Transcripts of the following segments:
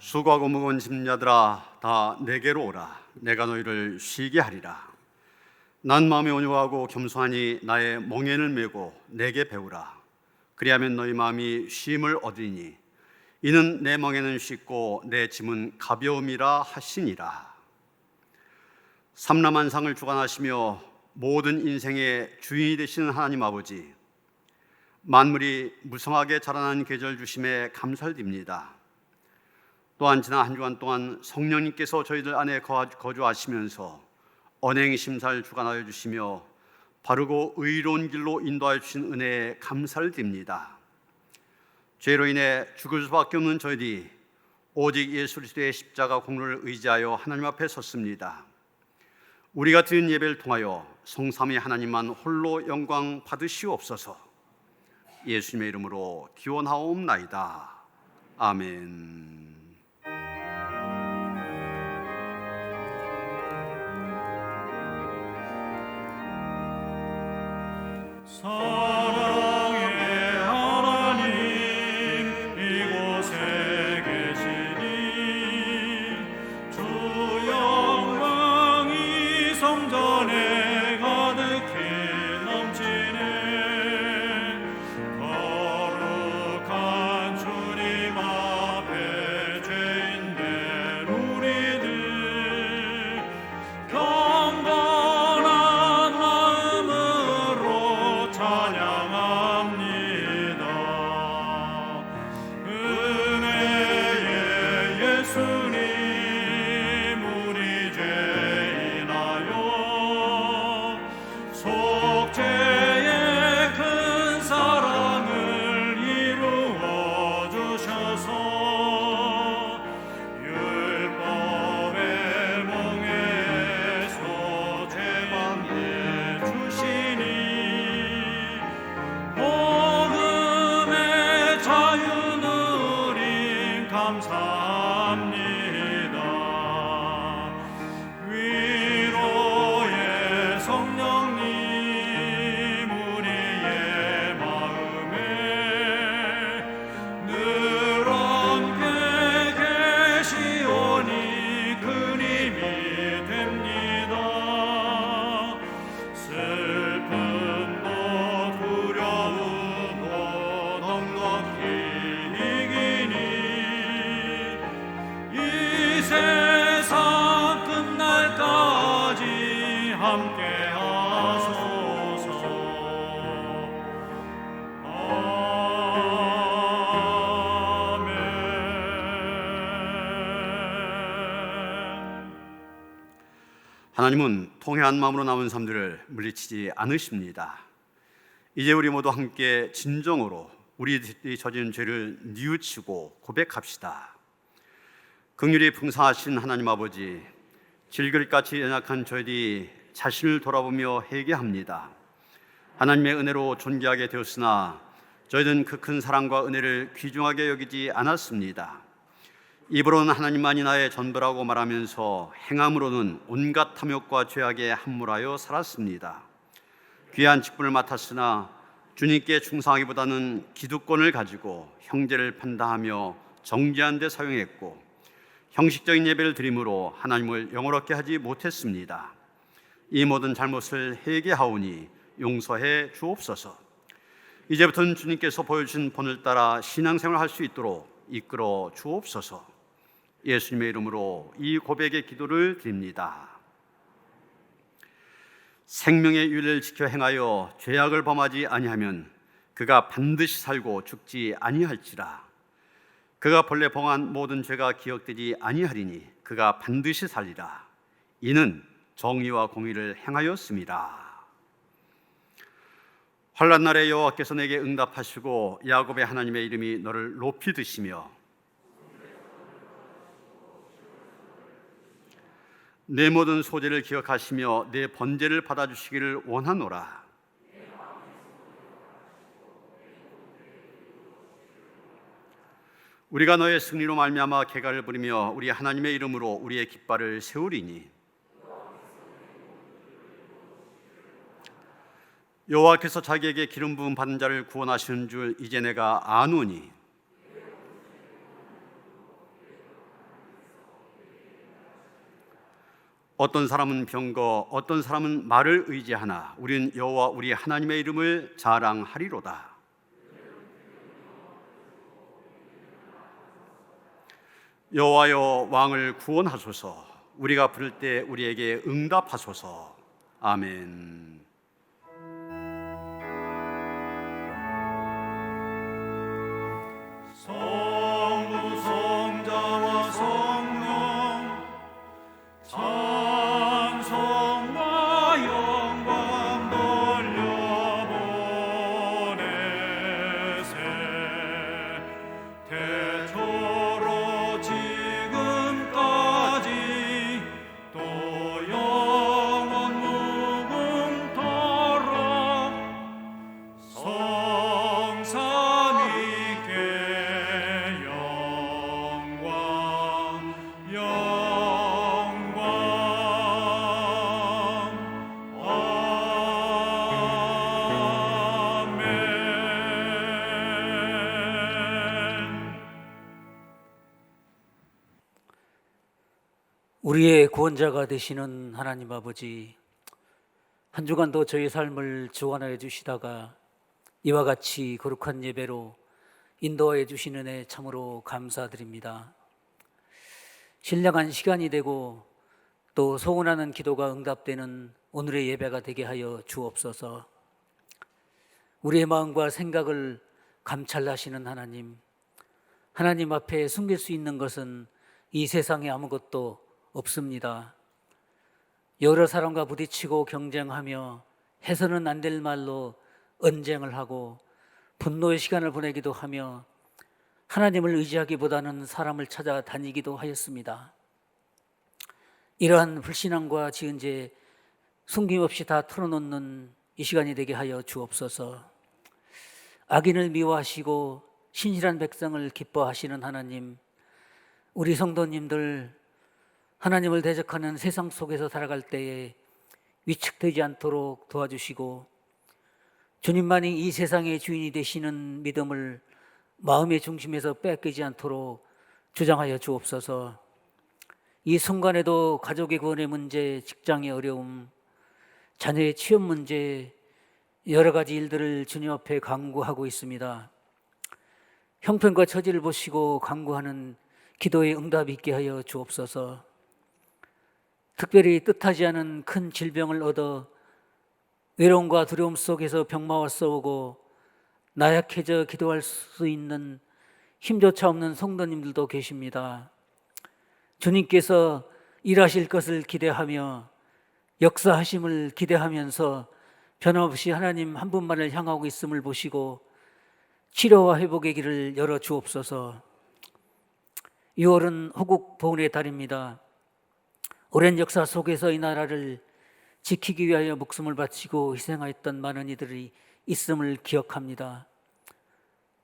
수고하고 무거운 짐자들아 다 내게로 오라. 내가 너희를 쉬게 하리라. 난 마음이 온유하고 겸손하니 나의 멍에를 메고 내게 배우라. 그리하면 너희 마음이 쉼을 얻으리니 이는 내 멍에는 쉽고 내 짐은 가벼움이라 하시니라. 삼라만상을 주관하시며 모든 인생의 주인이 되시는 하나님 아버지, 만물이 무성하게 자라나는 계절 주심에 감사드립니다. 또한 지난 한 주간 동안 성령님께서 저희들 안에 거주하시면서 언행 심사를 주관하여 주시며 바르고 의로운 길로 인도하여 주신 은혜에 감사를 드립니다. 죄로 인해 죽을 수밖에 없는 저희들이 오직 예수 그리스도의 십자가 공로를 의지하여 하나님 앞에 섰습니다. 우리가 드린 예배를 통하여 성삼위 하나님만 홀로 영광 받으시옵소서. 예수님의 이름으로 기원하옵나이다. 아멘. 사랑의 하나님 이곳에 계시니 주 영광이 성전에 가득히 넘치네. 거룩한 주님 앞에 죄인된 우리들 경건한 마음으로 찬양합니다. 은혜의 예수님 우리 죄인하여 속죄의 큰 사랑을 이루어 주셔서 율법의 몽에서 죄방해 주시니 복음의 자유 누림 감사합니다. 위로의 성령님 우리의 마음에 늘 함께 계시오니 큰 힘이 됩니다. 슬픔도 두려움도 넉넉히 이기니 이 세상 끝날까지 함께 하소서. 아멘. 하나님은 통회한 마음으로 남은 사람들을 물리치지 않으십니다. 이제 우리 모두 함께 진정으로 우리들이 저지른 죄를 뉘우치고 고백합시다. 긍휼이 풍성하신 하나님 아버지, 질그릇같이 연약한 저희들이 자신을 돌아보며 회개합니다. 하나님의 은혜로 존귀하게 되었으나 저희들은 그 큰 사랑과 은혜를 귀중하게 여기지 않았습니다. 입으로는 하나님만이 나의 전부라고 말하면서 행함으로는 온갖 탐욕과 죄악에 함몰하여 살았습니다. 귀한 직분을 맡았으나 주님께 충성하기보다는 기득권을 가지고 형제를 판단하며 정죄한 데 사용했고 형식적인 예배를 드림으로 하나님을 영화롭게 하지 못했습니다. 이 모든 잘못을 회개하오니 용서해 주옵소서. 이제부터는 주님께서 보여주신 본을 따라 신앙생활을 할 수 있도록 이끌어 주옵소서. 예수님의 이름으로 이 고백의 기도를 드립니다. 생명의 윤례를 지켜 행하여 죄악을 범하지 아니하면 그가 반드시 살고 죽지 아니할지라. 그가 본래 범한 모든 죄가 기억되지 아니하리니 그가 반드시 살리라. 이는 정의와 공의를 행하였습니다. 환난 날에 여호와께서 내게 응답하시고 야곱의 하나님의 이름이 너를 높이 드시며 내 모든 소재를 기억하시며 내 번제를 받아주시기를 원하노라. 우리가 너의 승리로 말미암아 궤가를 부리며 우리 하나님의 이름으로 우리의 깃발을 세우리니 여호와께서 자기에게 기름 부음 받은 자를 구원하시는 줄 이제 내가 아노니 어떤 사람은 병거, 어떤 사람은 말을 의지하나 우리는 여호와 우리 하나님의 이름을 자랑하리로다. 여호와여 왕을 구원하소서. 우리가 부를 때 우리에게 응답하소서. 아멘. 성부 성자와 성령 찬송과 영광 돌려보내세. 태초로 지금까지 또 영원 무궁토록 성삼위께 영광 아멘. 우리의 구원자가 되시는 하나님 아버지, 한 주간도 저희 삶을 주관하여 주시다가 이와 같이 거룩한 예배로 인도하여 주시는 애 참으로 감사드립니다. 신령한 시간이 되고 또 소원하는 기도가 응답되는 오늘의 예배가 되게 하여 주옵소서. 우리의 마음과 생각을 감찰하시는 하나님 앞에 숨길 수 있는 것은 이 세상에 아무것도 없습니다. 여러 사람과 부딪히고 경쟁하며 해서는 안 될 말로 언쟁을 하고 분노의 시간을 보내기도 하며 하나님을 의지하기보다는 사람을 찾아다니기도 하였습니다. 이러한 불신앙과 지은 죄 숨김없이 다 털어놓는 이 시간이 되게 하여 주옵소서. 악인을 미워하시고 신실한 백성을 기뻐하시는 하나님, 우리 성도님들 하나님을 대적하는 세상 속에서 살아갈 때에 위축되지 않도록 도와주시고 주님만이 이 세상의 주인이 되시는 믿음을 마음의 중심에서 뺏기지 않도록 주장하여 주옵소서. 이 순간에도 가족의 구원의 문제, 직장의 어려움, 자녀의 취업 문제, 여러 가지 일들을 주님 앞에 간구하고 있습니다. 형편과 처지를 보시고 간구하는 기도의 응답이 있게 하여 주옵소서. 특별히 뜻하지 않은 큰 질병을 얻어 외로움과 두려움 속에서 병마와 싸우고 나약해져 기도할 수 있는 힘조차 없는 성도님들도 계십니다. 주님께서 일하실 것을 기대하며 역사하심을 기대하면서 변함없이 하나님 한 분만을 향하고 있음을 보시고 치료와 회복의 길을 열어 주옵소서. 6월은 호국 보훈의 달입니다. 오랜 역사 속에서 이 나라를 지키기 위하여 목숨을 바치고 희생하였던 많은 이들이 있음을 기억합니다.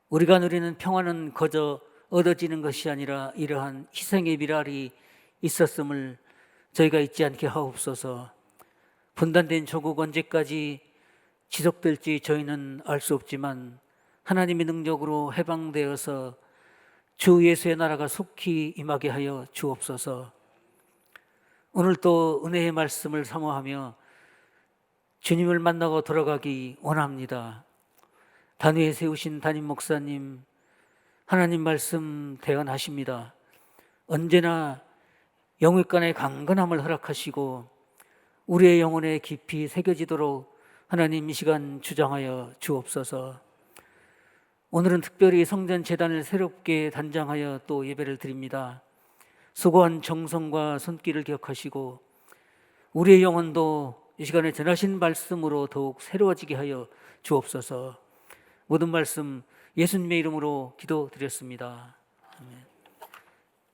우리가 누리는 평화는 거저 얻어지는 것이 아니라 이러한 희생의 미랄이 있었음을 저희가 잊지 않게 하옵소서. 분단된 조국 언제까지 지속될지 저희는 알 수 없지만 하나님의 능력으로 해방되어서 주 예수의 나라가 속히 임하게 하여 주옵소서. 오늘 또 은혜의 말씀을 사모하며 주님을 만나고 돌아가기 원합니다. 단위에 세우신 담임 목사님, 하나님 말씀 대언하십니다. 언제나 영육간의 강건함을 허락하시고 우리의 영혼에 깊이 새겨지도록 하나님 이 시간 주장하여 주옵소서. 오늘은 특별히 성전 제단을 새롭게 단장하여 또 예배를 드립니다. 수고한 정성과 손길을 기억하시고 우리의 영혼도 이 시간에 전하신 말씀으로 더욱 새로워지게 하여 주옵소서. 모든 말씀 예수님의 이름으로 기도드렸습니다. 아멘.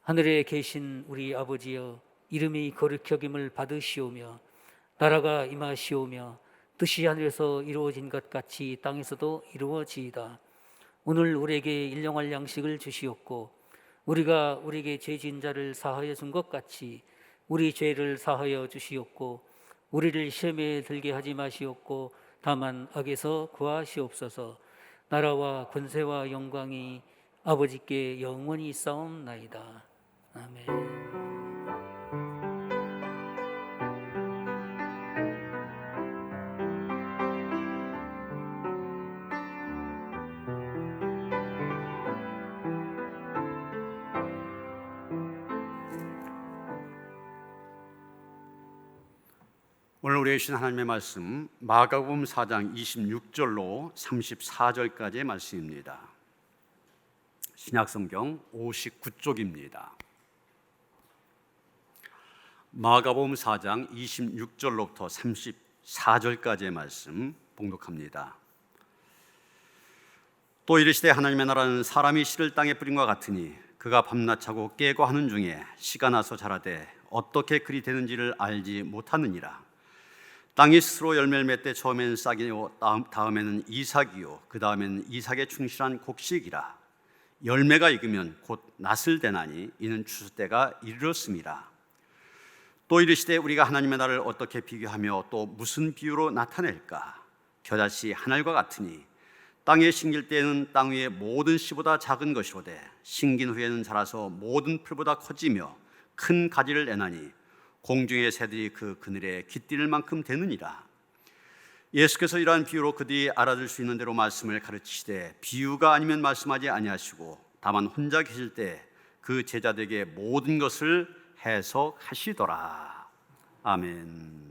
하늘에 계신 우리 아버지여, 이름이 거룩히 여김을 받으시오며 나라가 임하시오며 뜻이 하늘에서 이루어진 것 같이 땅에서도 이루어지이다. 오늘 우리에게 일용할 양식을 주시옵고 우리가 우리에게 죄 지은 자를 사하여 준 것 같이 우리 죄를 사하여 주시옵고 우리를 시험에 들게 하지 마시옵고 다만 악에서 구하시옵소서. 나라와 권세와 영광이 아버지께 영원히 있사옵나이다. 아멘. 오늘 우리에게 주신 하나님의 말씀 마가복음 4장 26절로 34절까지의 말씀입니다. 신약성경 59쪽입니다. 마가복음 4장 26절로부터 34절까지의 말씀 봉독합니다. 또 이르시되 하나님의 나라는 사람이 씨를 땅에 뿌린과 같으니 그가 밤낮 자고 깨고 하는 중에 씨가 나서 자라되 어떻게 그리 되는지를 알지 못하느니라. 땅이 스스로 열매를 맺되 처음에는 싹이요 다음에는 이삭이요 그 다음에는 이삭에 충실한 곡식이라. 열매가 익으면 곧 낫을 대나니 이는 추수 때가 이르렀음이라. 또 이르시되 우리가 하나님의 나라를 어떻게 비교하며 또 무슨 비유로 나타낼까? 겨자씨 한 알과 같으니 땅에 심길 때에는 땅 위의 모든 씨보다 작은 것이로되 심긴 후에는 자라서 모든 풀보다 커지며 큰 가지를 내나니 공중의 새들이 그 그늘에 깃들일 만큼 되느니라. 예수께서 이러한 비유로 그들이 알아들 수 있는 대로 말씀을 가르치시되 비유가 아니면 말씀하지 아니하시고 다만 혼자 계실 때 그 제자들에게 모든 것을 해석하시더라. 아멘.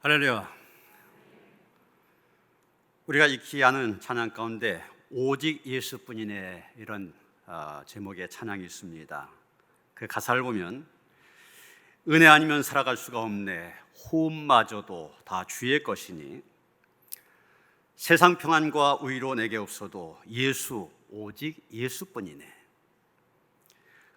할렐루야. 우리가 익히 아는 찬양 가운데 오직 예수뿐이네 이런 제목의 찬양이 있습니다. 그 가사를 보면 은혜 아니면 살아갈 수가 없네 호흡마저도 다 주의 것이니 세상 평안과 위로 내게 없어도 예수 오직 예수뿐이네.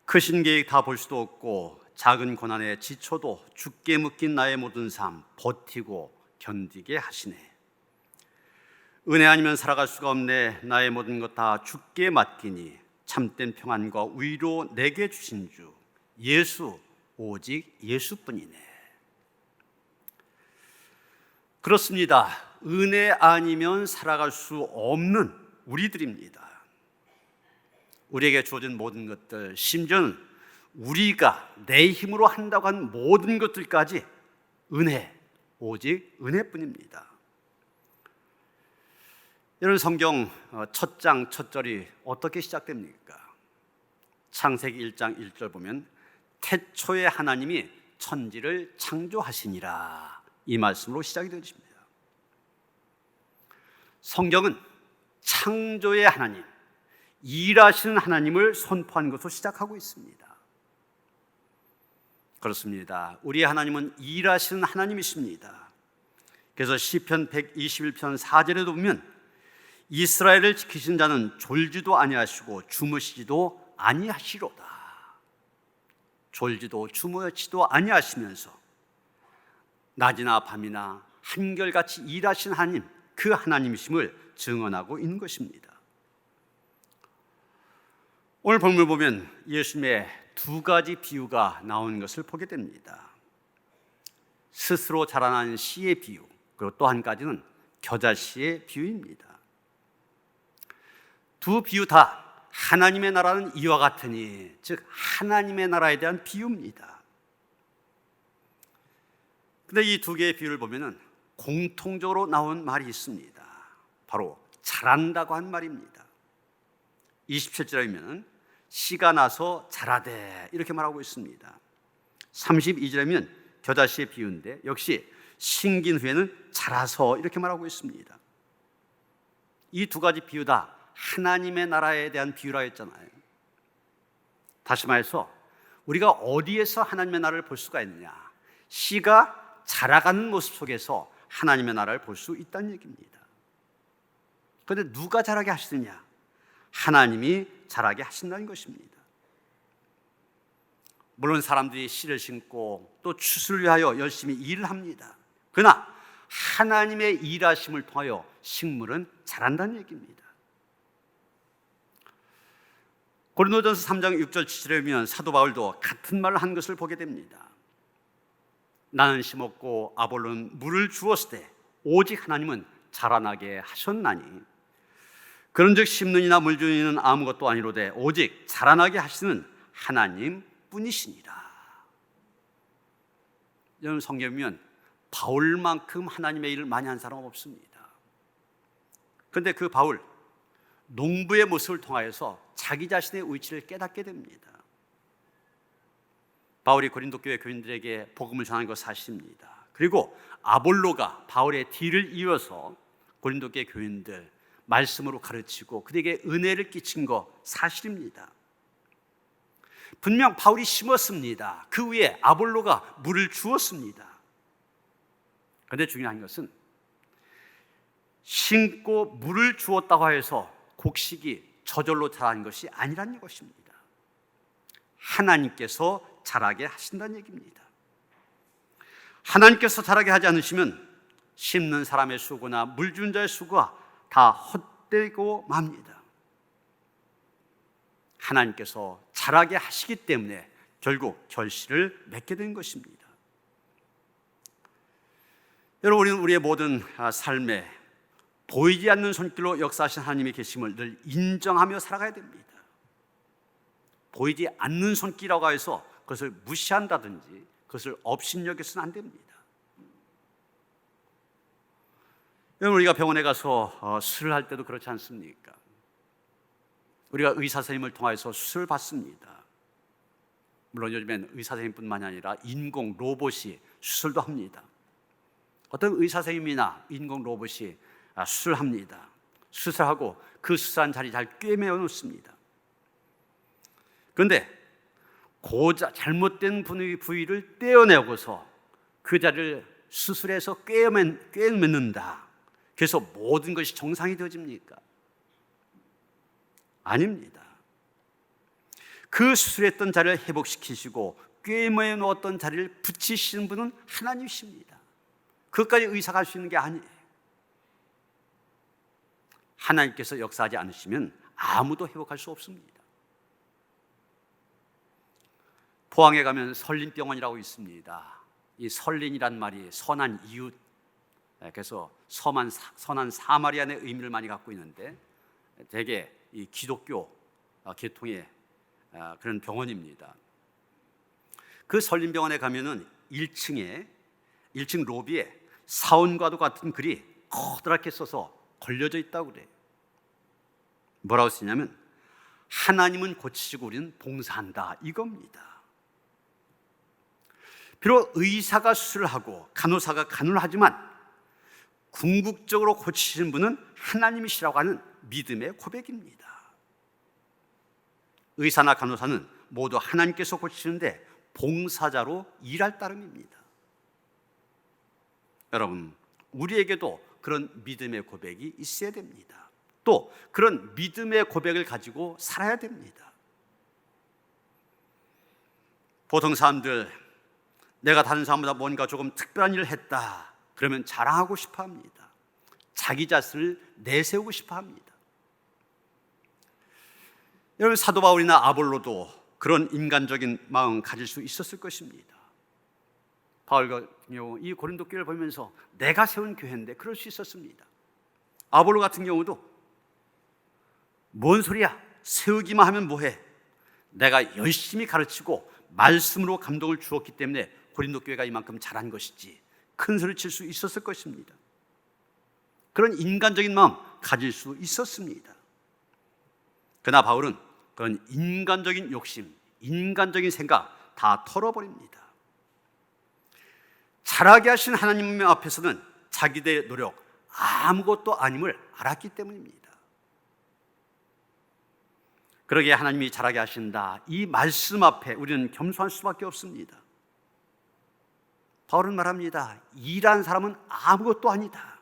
크신 계획 다 볼 수도 없고 작은 고난에 지쳐도 죽게 묶인 나의 모든 삶 버티고 견디게 하시네. 은혜 아니면 살아갈 수가 없네 나의 모든 것 다 주께 맡기니 참된 평안과 위로 내게 주신 주 예수 오직 예수뿐이네. 그렇습니다. 은혜 아니면 살아갈 수 없는 우리들입니다. 우리에게 주어진 모든 것들, 심지어는 우리가 내 힘으로 한다고 한 모든 것들까지 은혜, 오직 은혜뿐입니다. 여러분, 성경 첫 장 첫 절이 어떻게 시작됩니까? 창세기 1장 1절 보면 태초에 하나님이 천지를 창조하시니라, 이 말씀으로 시작이 되십니다. 성경은 창조의 하나님, 일하시는 하나님을 선포한 것으로 시작하고 있습니다. 그렇습니다. 우리의 하나님은 일하시는 하나님이십니다. 그래서 시편 121편 4절에도 보면 이스라엘을 지키신 자는 졸지도 아니하시고 주무시지도 아니하시로다. 졸지도 주무시지도 아니하시면서 낮이나 밤이나 한결같이 일하신 하나님, 그 하나님이심을 증언하고 있는 것입니다. 오늘 본문을 보면 예수님의 두 가지 비유가 나온 것을 보게 됩니다. 스스로 자라난 씨의 비유, 그리고 또 한 가지는 겨자씨의 비유입니다. 두 비유 다 하나님의 나라는 이와 같으니, 즉 하나님의 나라에 대한 비유입니다. 그런데 이 두 개의 비유를 보면 공통적으로 나온 말이 있습니다. 바로 자란다고 한 말입니다. 27절에 보면 씨가 나서 자라되 이렇게 말하고 있습니다. 32절에 보면 겨자씨의 비유인데 역시 심긴 후에는 자라서 이렇게 말하고 있습니다. 이 두 가지 비유 다 하나님의 나라에 대한 비유라 했잖아요. 다시 말해서 우리가 어디에서 하나님의 나라를 볼 수가 있느냐? 씨가 자라가는 모습 속에서 하나님의 나라를 볼 수 있다는 얘기입니다. 그런데 누가 자라게 하시느냐? 하나님이 자라게 하신다는 것입니다. 물론 사람들이 씨를 심고 또 추수를 위하여 열심히 일을 합니다. 그러나 하나님의 일하심을 통하여 식물은 자란다는 얘기입니다. 고린도전서 3장 6절 7절에 보면 사도 바울도 같은 말을 한 것을 보게 됩니다. 나는 심었고 아볼로는 물을 주었을 때 오직 하나님은 자라나게 하셨나니 그런즉 심는 이나 물 주는 이는 아무것도 아니로되 오직 자라나게 하시는 하나님 뿐이시니라. 여러분, 성경에 보면 바울만큼 하나님의 일을 많이 한 사람은 없습니다. 그런데 그 바울, 농부의 모습을 통하여서 자기 자신의 위치를 깨닫게 됩니다. 바울이 고린도 교회 교인들에게 복음을 전하는 것 사실입니다. 그리고 아볼로가 바울의 뒤를 이어서 고린도 교회 교인들 말씀으로 가르치고 그들에게 은혜를 끼친 것 사실입니다. 분명 바울이 심었습니다. 그 위에 아볼로가 물을 주었습니다. 그런데 중요한 것은 심고 물을 주었다고 해서 곡식이 저절로 자라는 것이 아니라는 것입니다. 하나님께서 자라게 하신다는 얘기입니다. 하나님께서 자라게 하지 않으시면 심는 사람의 수고나 물 주는 자의 수고가 다 헛되고 맙니다. 하나님께서 자라게 하시기 때문에 결국 결실을 맺게 된 것입니다. 여러분, 우리는 우리의 모든 삶에 보이지 않는 손길로 역사하신 하나님의 계심을 늘 인정하며 살아가야 됩니다. 보이지 않는 손길이라고 해서 그것을 무시한다든지 그것을 업신여겨서는 안 됩니다. 여러분, 우리가 병원에 가서 수술을 할 때도 그렇지 않습니까? 우리가 의사 선생님을 통해서 수술을 받습니다. 물론 요즘엔 의사 선생님뿐만이 아니라 인공 로봇이 수술도 합니다. 어떤 의사 선생님이나 인공 로봇이 수술합니다. 수술하고 그 수술한 자리 잘 꿰매어 놓습니다. 그런데 잘못된 부위를 떼어내고서 그 자리를 수술해서 꿰매는다. 그래서 모든 것이 정상이 되어집니까? 아닙니다. 그 수술했던 자리를 회복시키시고 꿰매어 놓았던 자리를 붙이시는 분은 하나님이십니다. 그것까지 의사가 할 수 있는 게 아니에요. 하나님께서 역사하지 않으시면 아무도 회복할 수 없습니다. 포항에 가면 설린병원이라고 있습니다. 이 설린이란 말이 선한 이웃, 그래서 선한 사마리안의 의미를 많이 갖고 있는데 대개 이 기독교 계통의 그런 병원입니다. 그 설린병원에 가면은 1층 로비에 사원과도 같은 글이 커다랗게 써서 걸려져 있다고 그래요. 뭐라고 쓰냐면 하나님은 고치시고 우리는 봉사한다, 이겁니다. 비록 의사가 수술을 하고 간호사가 간호를 하지만 궁극적으로 고치시는 분은 하나님이시라고 하는 믿음의 고백입니다. 의사나 간호사는 모두 하나님께서 고치시는데 봉사자로 일할 따름입니다. 여러분, 우리에게도 그런 믿음의 고백이 있어야 됩니다. 또 그런 믿음의 고백을 가지고 살아야 됩니다. 보통 사람들, 내가 다른 사람보다 뭔가 조금 특별한 일을 했다 그러면 자랑하고 싶어 합니다. 자기 자신을 내세우고 싶어 합니다. 여러분, 사도 바울이나 아볼로도 그런 인간적인 마음 가질 수 있었을 것입니다. 바울 같은 경우 이 고린도 교회를 보면서 내가 세운 교회인데 그럴 수 있었습니다. 아볼로 같은 경우도 뭔 소리야, 세우기만 하면 뭐해, 내가 열심히 가르치고 말씀으로 감동을 주었기 때문에 고린도 교회가 이만큼 잘한 것이지 큰 소리 칠 수 있었을 것입니다. 그런 인간적인 마음 가질 수 있었습니다. 그러나 바울은 그런 인간적인 욕심, 인간적인 생각 다 털어버립니다. 잘하게 하신 하나님 앞에서는 자기들의 노력 아무것도 아님을 알았기 때문입니다. 그러기에 하나님이 잘하게 하신다, 이 말씀 앞에 우리는 겸손할 수밖에 없습니다. 바울은 말합니다. 일한 사람은 아무것도 아니다.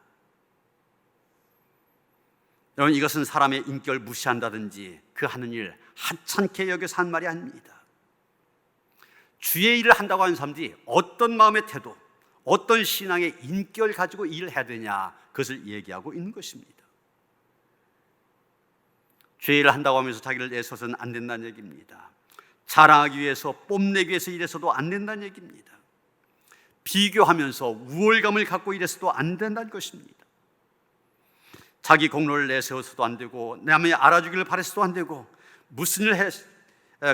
여러분, 이것은 사람의 인격을 무시한다든지 그 하는 일 하찮게 여겨서 한 말이 아닙니다. 주의 일을 한다고 하는 사람들이 어떤 마음의 태도, 어떤 신앙의 인격을 가지고 일을 해야 되냐, 그것을 얘기하고 있는 것입니다. 주의 일을 한다고 하면서 자기를 내서서는 안 된다는 얘기입니다. 자랑하기 위해서, 뽐내기 위해서 일해서도 안 된다는 얘기입니다. 비교하면서 우월감을 갖고 일해서도 안 된다는 것입니다. 자기 공로를 내세워서도 안 되고 남이 알아주기를 바라서도 안 되고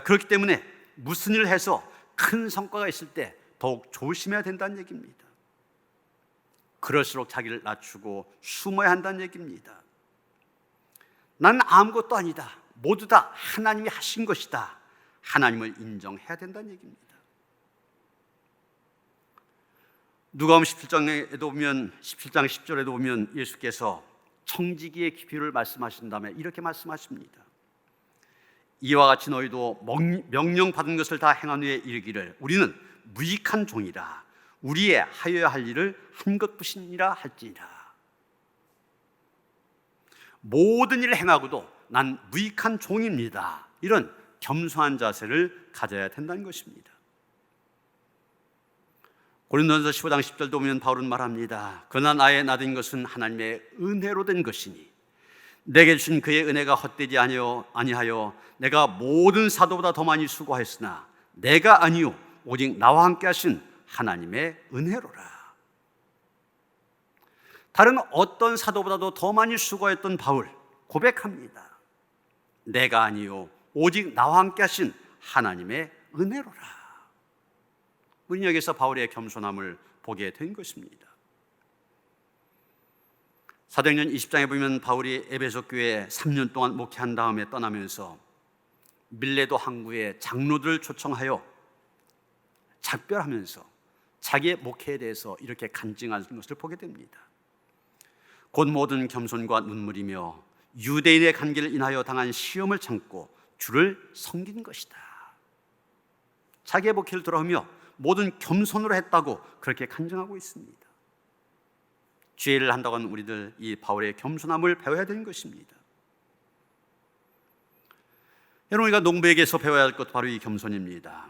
그렇기 때문에 무슨 일을 해서 큰 성과가 있을 때 더욱 조심해야 된다는 얘기입니다. 그럴수록 자기를 낮추고 숨어야 한다는 얘기입니다. 나는 아무것도 아니다, 모두 다 하나님이 하신 것이다, 하나님을 인정해야 된다는 얘기입니다. 누가복음 17장에도 보면 17장 10절에도 보면 예수께서 청지기의 비유를 말씀하신 다음에 이렇게 말씀하십니다. 이와 같이 너희도 명령받은 것을 다 행한 후에 이르기를 우리는 무익한 종이라, 우리의 하여야 할 일을 한 것뿐이라 할지니라. 모든 일을 행하고도 난 무익한 종입니다, 이런 겸손한 자세를 가져야 된다는 것입니다. 고린도전서 15장 10절도 보면 바울은 말합니다. 그러나 나의 나된 것은 하나님의 은혜로 된 것이니 내게 주신 그의 은혜가 헛되지 아니하여 내가 모든 사도보다 더 많이 수고하였으나 내가 아니요 오직 나와 함께 하신 하나님의 은혜로라. 다른 어떤 사도보다도 더 많이 수고했던 바울 고백합니다. 내가 아니요 오직 나와 함께 하신 하나님의 은혜로라. 우리는 여기서 바울의 겸손함을 보게 된 것입니다. 사도행전 20장에 보면 바울이 에베소 교회에 3년 동안 목회한 다음에 떠나면서 밀레도 항구에 장로들을 초청하여 작별하면서 자기의 목회에 대해서 이렇게 간증하는 것을 보게 됩니다. 곧 모든 겸손과 눈물이며 유대인의 관계를 인하여 당한 시험을 참고 주를 섬긴 것이다. 자기의 목회를 돌아오며 모든 겸손으로 했다고 그렇게 간증하고 있습니다. 죄를 한다고 하는 우리들, 이 바울의 겸손함을 배워야 되는 것입니다. 여러분, 우리가 농부에게서 배워야 할 것 바로 이 겸손입니다.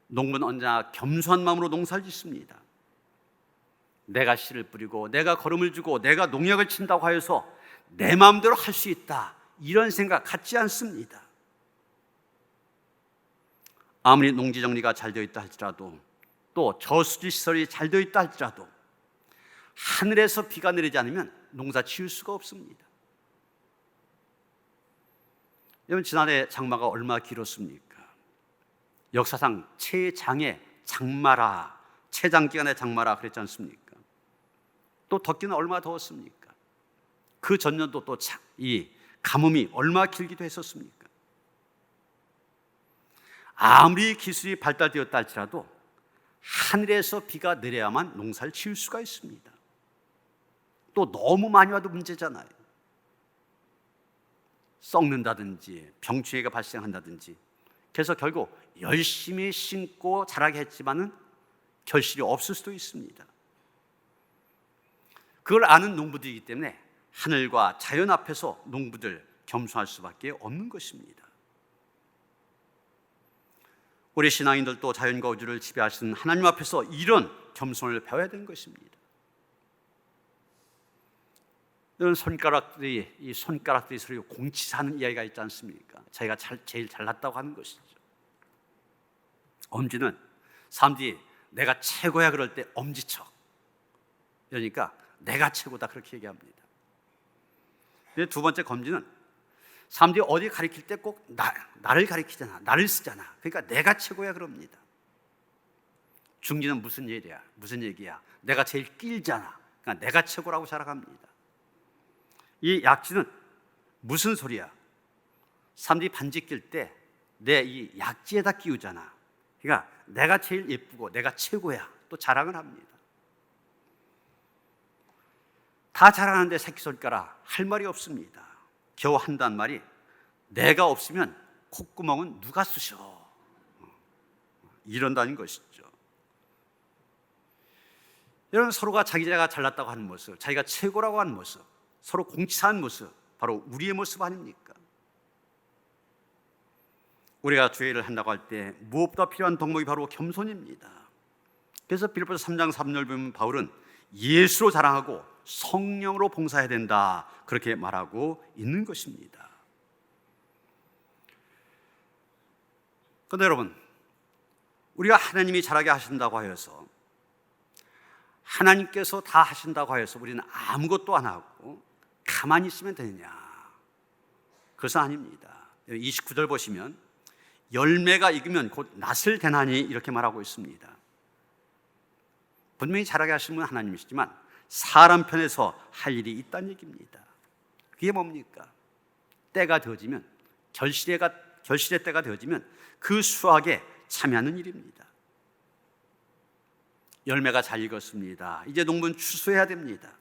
농부는 언제나 겸손한 마음으로 농사를 짓습니다. 내가 씨를 뿌리고 내가 거름을 주고 내가 농약을 친다고 하여서 내 마음대로 할 수 있다, 이런 생각 갖지 않습니다. 아무리 농지 정리가 잘 되어 있다 할지라도, 또 저수지 시설이 잘 되어 있다 할지라도 하늘에서 비가 내리지 않으면 농사 지을 수가 없습니다. 여러분, 지난해 장마가 얼마나 길었습니까? 역사상 최장의 장마라, 최장기간의 장마라 그랬지 않습니까? 또 덥기는 얼마나 더웠습니까? 그 전년도 또 이 가뭄이 얼마나 길기도 했었습니까? 아무리 기술이 발달되었다 할지라도 하늘에서 비가 내려야만 농사를 지을 수가 있습니다. 또 너무 많이 와도 문제잖아요. 썩는다든지 병충해가 발생한다든지. 그래서 결국 열심히 심고 자라게 했지만은 결실이 없을 수도 있습니다. 그걸 아는 농부들이기 때문에 하늘과 자연 앞에서 농부들 겸손할 수밖에 없는 것입니다. 우리 신앙인들도 자연과 우주를 지배하시는 하나님 앞에서 이런 겸손을 배워야 되는 것입니다. 이런 이 손가락들이 서로 공치사는 이야기가 있지 않습니까? 자기가 제일 잘났다고 하는 것이죠. 엄지는 사람들이 내가 최고야 그럴 때 엄지척, 그러니까 내가 최고다 그렇게 얘기합니다. 두 번째 검지는 사람들이 어디 가리킬 때 꼭 나를 가리키잖아, 나를 쓰잖아. 그러니까 내가 최고야 그럽니다. 중지는 무슨 얘기야? 내가 제일 길잖아. 그러니까 내가 최고라고 자랑합니다. 이 약지는 무슨 소리야? 사람들이 반지 낄 때 내 이 약지에다 끼우잖아. 그러니까 내가 제일 예쁘고 내가 최고야, 또 자랑을 합니다. 다 자랑하는데 새끼손가락 할 말이 없습니다. 겨우 한단 말이 내가 없으면 콧구멍은 누가 쑤셔, 이런다는 것이죠. 여러분, 서로가 자기가 잘났다고 하는 모습, 자기가 최고라고 하는 모습, 서로 공치사하는 모습, 바로 우리의 모습 아닙니까? 우리가 죄를 한다고 할 때 무엇보다 필요한 덕목이 바로 겸손입니다. 그래서 빌립보서 3장 3절 보면 바울은 예수로 자랑하고 성령으로 봉사해야 된다, 그렇게 말하고 있는 것입니다. 그런데 여러분, 우리가 하나님이 잘하게 하신다고 하여서, 하나님께서 다 하신다고 하여서 우리는 아무것도 안 하고 가만히 있으면 되느냐? 그것은 아닙니다. 29절 보시면 열매가 익으면 곧 낫을 대나니, 이렇게 말하고 있습니다. 분명히 잘하게 하시는 분은 하나님이시지만 사람 편에서 할 일이 있다는 얘기입니다. 그게 뭡니까? 때가 되어지면, 결실의 때가 되어지면 그 수확에 참여하는 일입니다. 열매가 잘 익었습니다. 이제 농부는 추수해야 됩니다.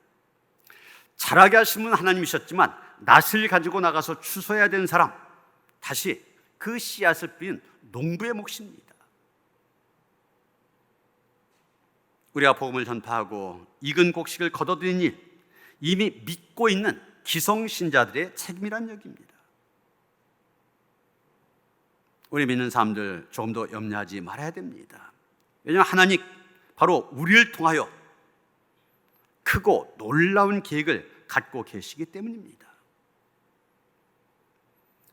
잘하게 하시는 분은 하나님이셨지만 낫을 가지고 나가서 추수해야 되는 사람, 다시 그 씨앗을 뿌린 농부의 몫입니다. 우리가 복음을 전파하고 익은 곡식을 거둬들이는 일, 이미 믿고 있는 기성신자들의 책임이란 얘기입니다. 우리 믿는 사람들 조금 더 염려하지 말아야 됩니다. 왜냐하면 하나님 바로 우리를 통하여 크고 놀라운 계획을 갖고 계시기 때문입니다.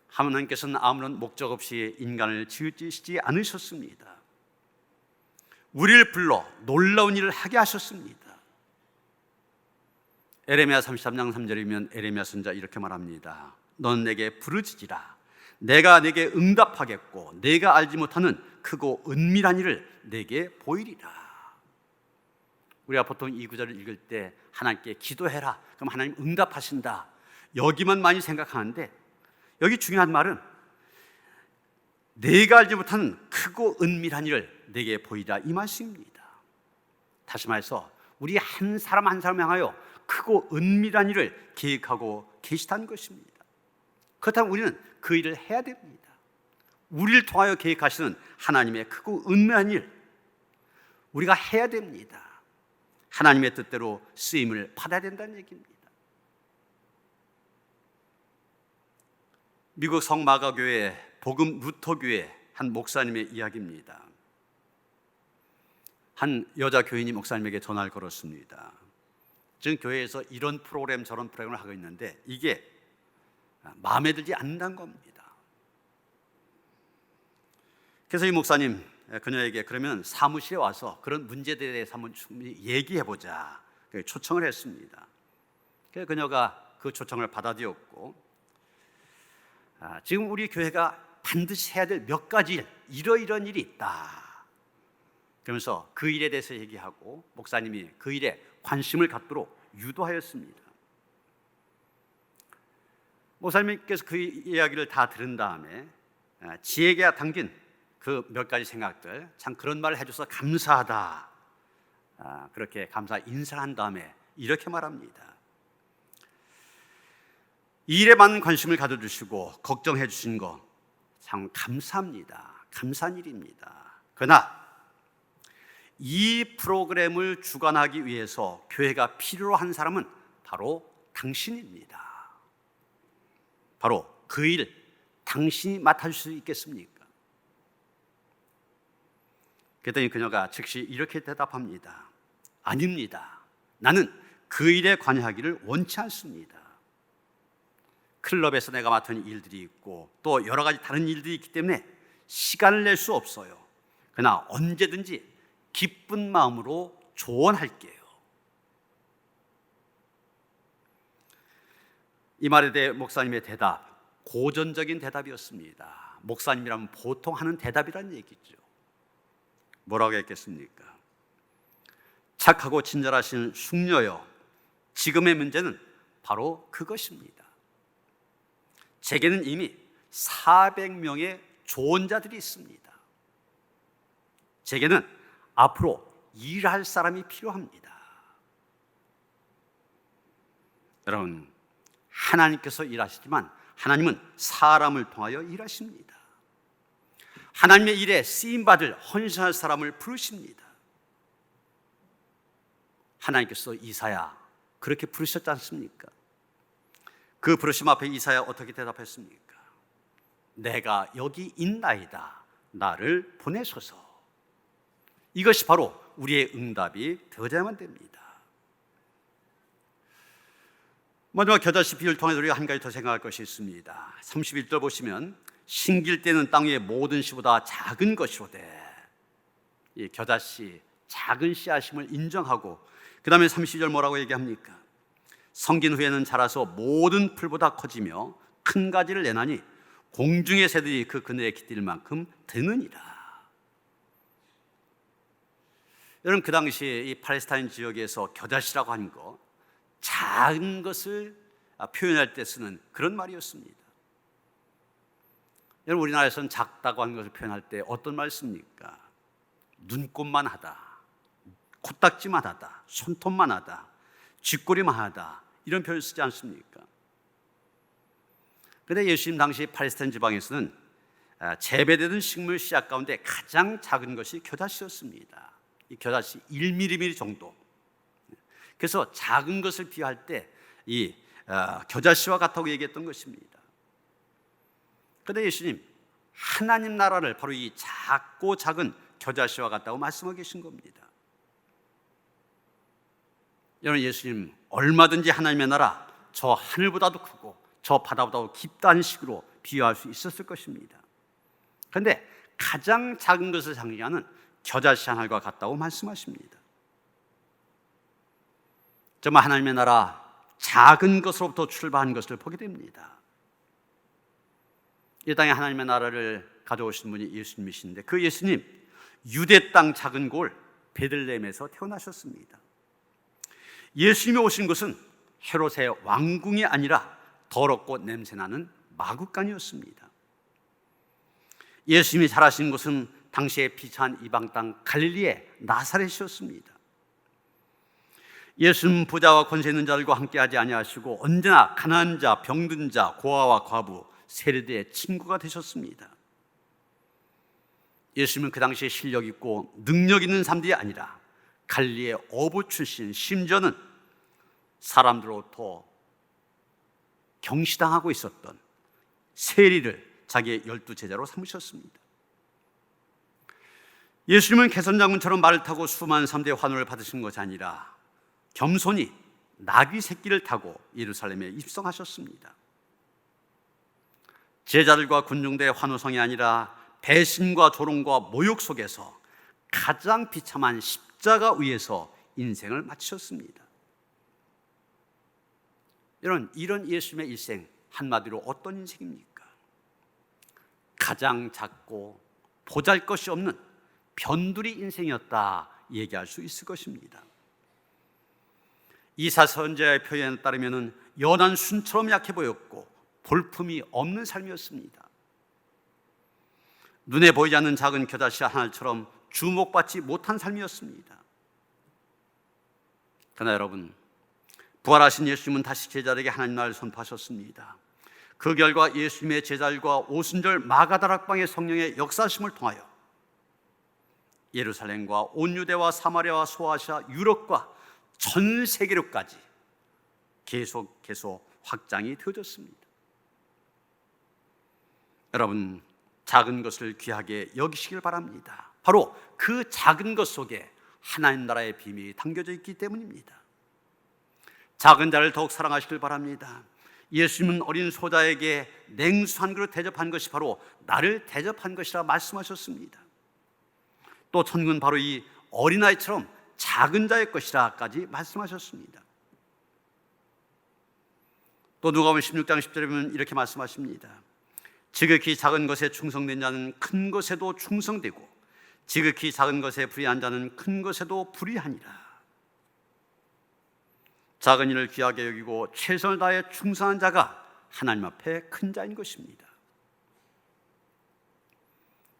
하나님께서는 아무런 목적 없이 인간을 지으시지 않으셨습니다. 우리를 불러 놀라운 일을 하게 하셨습니다. 에레미야 33장 3절이면 에레미야 선지자 이렇게 말합니다. 넌 내게 부르짖으라. 내가 내게 응답하겠고 내가 알지 못하는 크고 은밀한 일을 내게 보이리라. 우리가 보통 이 구절을 읽을 때 하나님께 기도해라, 그럼 하나님 응답하신다, 여기만 많이 생각하는데, 여기 중요한 말은 내가 알지 못하는 크고 은밀한 일을 내게 보이라, 이 말씀입니다. 다시 말해서 우리 한 사람 한 사람 향하여 크고 은밀한 일을 계획하고 계시다는 것입니다. 그렇다면 우리는 그 일을 해야 됩니다. 우리를 통하여 계획하시는 하나님의 크고 은밀한 일, 우리가 해야 됩니다. 하나님의 뜻대로 쓰임을 받아야 된다는 얘기입니다. 미국 성마가교회 복음 루터교회 한 목사님의 이야기입니다. 한 여자 교인이 목사님에게 전화를 걸었습니다. 지금 교회에서 이런 프로그램 저런 프로그램을 하고 있는데 이게 마음에 들지 않는다는 겁니다. 그래서 이 목사님 그녀에게 그러면 사무실에 와서 그런 문제들에 대해서 한번 충분히 얘기해보자 초청을 했습니다. 그래서 그녀가 그 초청을 받아들였고 지금 우리 교회가 반드시 해야 될 몇 가지 일, 이러이러한 일이 있다. 그러면서 그 일에 대해서 얘기하고 목사님이 그 일에 관심을 갖도록 유도하였습니다. 목사님께서 그 이야기를 다 들은 다음에 지혜가 담긴 그 몇 가지 생각들, 참 그런 말을 해줘서 감사하다. 그렇게 감사 인사를 한 다음에 이렇게 말합니다. 이 일에 많은 관심을 가져주시고 걱정해 주신 거 참 감사합니다. 감사한 일입니다. 그러나 이 프로그램을 주관하기 위해서 교회가 필요로 한 사람은 바로 당신입니다. 바로 그 일 당신이 맡아줄 수 있겠습니까? 그랬더니 그녀가 즉시 이렇게 대답합니다. 아닙니다. 나는 그 일에 관여하기를 원치 않습니다. 클럽에서 내가 맡은 일들이 있고 또 여러 가지 다른 일들이 있기 때문에 시간을 낼 수 없어요. 그러나 언제든지 기쁜 마음으로 조언할게요. 이 말에 대해 목사님의 대답, 고전적인 대답이었습니다. 목사님이라면 보통 하는 대답이란 얘기죠. 뭐라고 했겠습니까? 착하고 친절하신 숙녀여, 지금의 문제는 바로 그것입니다. 제게는 이미 400명의 조언자들이 있습니다. 제게는 앞으로 일할 사람이 필요합니다. 여러분, 하나님께서 일하시지만 하나님은 사람을 통하여 일하십니다. 하나님의 일에 쓰임받을 헌신할 사람을 부르십니다. 하나님께서 이사야 그렇게 부르셨지 않습니까? 그 부르심 앞에 이사야 어떻게 대답했습니까? 내가 여기 있나이다. 나를 보내소서. 이것이 바로 우리의 응답이 되어야만 됩니다. 마지막 겨자씨 비유를 통해서 우리가 한 가지 더 생각할 것이 있습니다. 31절 보시면 심길 때는 땅 위의 모든 씨보다 작은 것이로되, 이 겨자씨 작은 씨앗임을 인정하고 그 다음에 30절 뭐라고 얘기합니까? 성긴 후에는 자라서 모든 풀보다 커지며 큰 가지를 내나니 공중의 새들이 그 그늘에 깃들 만큼 되느니라. 여러분, 그 당시에 이 팔레스타인 지역에서 겨자씨라고 하는 거 작은 것을 표현할 때 쓰는 그런 말이었습니다. 여러분, 우리나라에서는 작다고 하는 것을 표현할 때 어떤 말 씁니까? 눈곱만 하다, 코딱지만 하다, 손톱만 하다, 쥐꼬리만 하다, 이런 표현을 쓰지 않습니까? 그런데 예수님 당시 팔레스타인 지방에서는 재배되는 식물 씨앗 가운데 가장 작은 것이 겨자씨였습니다. 이 겨자씨 1mm 정도. 그래서 작은 것을 비유할 때 이 겨자씨와 같다고 얘기했던 것입니다. 그런데 예수님, 하나님 나라를 바로 이 작고 작은 겨자씨와 같다고 말씀하고 계신 겁니다. 여러분, 예수님 얼마든지 하나님의 나라 저 하늘보다도 크고 저 바다보다도 깊다는 식으로 비유할 수 있었을 것입니다. 그런데 가장 작은 것을 상징하는 겨자씨 하나가 같다고 말씀하십니다. 정말 하나님의 나라 작은 것으로부터 출발한 것을 보게 됩니다. 이 땅에 하나님의 나라를 가져오신 분이 예수님이신데 그 예수님 유대 땅 작은 골 베들레헴에서 태어나셨습니다. 예수님이 오신 것은 헤롯의 왕궁이 아니라 더럽고 냄새나는 마구간이었습니다. 예수님이 자라신 곳은 당시에 비참한 이방 땅 갈릴리의 나사렛이었습니다. 예수는 부자와 권세 있는 자들과 함께하지 아니하시고 언제나 가난한 자, 병든 자, 고아와 과부, 세리들의 친구가 되셨습니다. 예수님은 그 당시에 실력 있고 능력 있는 사람들이 아니라 갈릴리의 어부 출신, 심지어는 사람들로부터 경시당하고 있었던 세리를 자기의 12제자로 삼으셨습니다. 예수님은 개선장군처럼 말을 타고 수많은 사람들의 환호를 받으신 것이 아니라 겸손히 나귀 새끼를 타고 예루살렘에 입성하셨습니다. 제자들과 군중들의 환호성이 아니라 배신과 조롱과 모욕 속에서 가장 비참한 십자가 위에서 인생을 마치셨습니다. 이런 예수님의 일생, 한마디로 어떤 인생입니까? 가장 작고 보잘것이 없는 변두리 인생이었다 얘기할 수 있을 것입니다. 이사 선지자의 표현에 따르면 연한 순처럼 약해 보였고 볼품이 없는 삶이었습니다. 눈에 보이지 않는 작은 겨자씨 하나처럼 주목받지 못한 삶이었습니다. 그러나 여러분, 부활하신 예수님은 다시 제자들에게 하나님 나라를 선포하셨습니다. 그 결과 예수님의 제자들과 오순절 마가다락방의 성령의 역사심을 통하여 예루살렘과 온 유대와 사마리아와 소아시아, 유럽과 전 세계로까지 계속 확장이 되어졌습니다. 여러분, 작은 것을 귀하게 여기시길 바랍니다. 바로 그 작은 것 속에 하나님 나라의 비밀이 담겨져 있기 때문입니다. 작은 자를 더욱 사랑하시길 바랍니다. 예수님은 어린 소자에게 냉수 한 그릇 대접한 것이 바로 나를 대접한 것이라 말씀하셨습니다. 또 천국은 바로 이 어린아이처럼 작은 자의 것이라까지 말씀하셨습니다. 또 누가복음 16장 10절에 보면 이렇게 말씀하십니다. 지극히 작은 것에 충성된 자는 큰 것에도 충성되고 지극히 작은 것에 불의한 자는 큰 것에도 불의하니라. 작은 일을 귀하게 여기고 최선을 다해 충성한 자가 하나님 앞에 큰 자인 것입니다.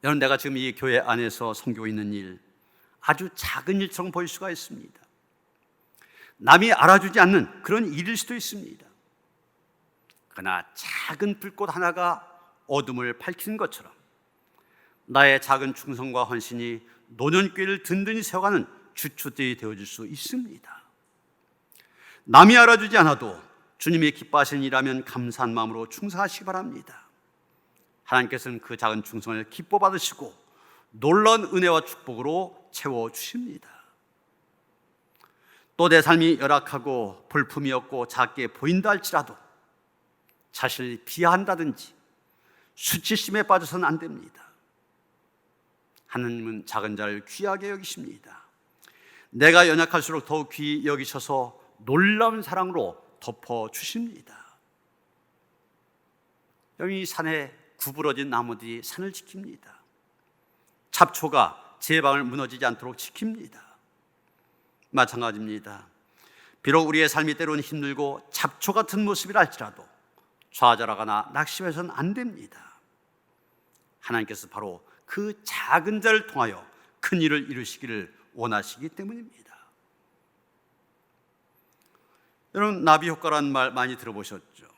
여러분, 내가 지금 이 교회 안에서 섬기고 있는 일, 아주 작은 일처럼 보일 수가 있습니다. 남이 알아주지 않는 그런 일일 수도 있습니다. 그러나 작은 불꽃 하나가 어둠을 밝히는 것처럼 나의 작은 충성과 헌신이 노년교회를 든든히 세워가는 주춧돌이 되어줄 수 있습니다. 남이 알아주지 않아도 주님이 기뻐하시는 일이라면 감사한 마음으로 충성하시기 바랍니다. 하나님께서는 그 작은 충성을 기뻐 받으시고 놀라운 은혜와 축복으로 채워주십니다. 또 내 삶이 열악하고 볼품이 없고 작게 보인다 할지라도 자신을 비하한다든지 수치심에 빠져서는 안 됩니다. 하나님은 작은 자를 귀하게 여기십니다. 내가 연약할수록 더욱 귀히 여기셔서 놀라운 사랑으로 덮어주십니다. 여기 산에 구부러진 나무들이 산을 지킵니다. 잡초가 제 방을 무너지지 않도록 지킵니다. 마찬가지입니다. 비록 우리의 삶이 때로는 힘들고 잡초 같은 모습이라 할지라도 좌절하거나 낙심해서는 안 됩니다. 하나님께서 바로 그 작은 자를 통하여 큰 일을 이루시기를 원하시기 때문입니다. 여러분, 나비 효과라는 말 많이 들어보셨죠?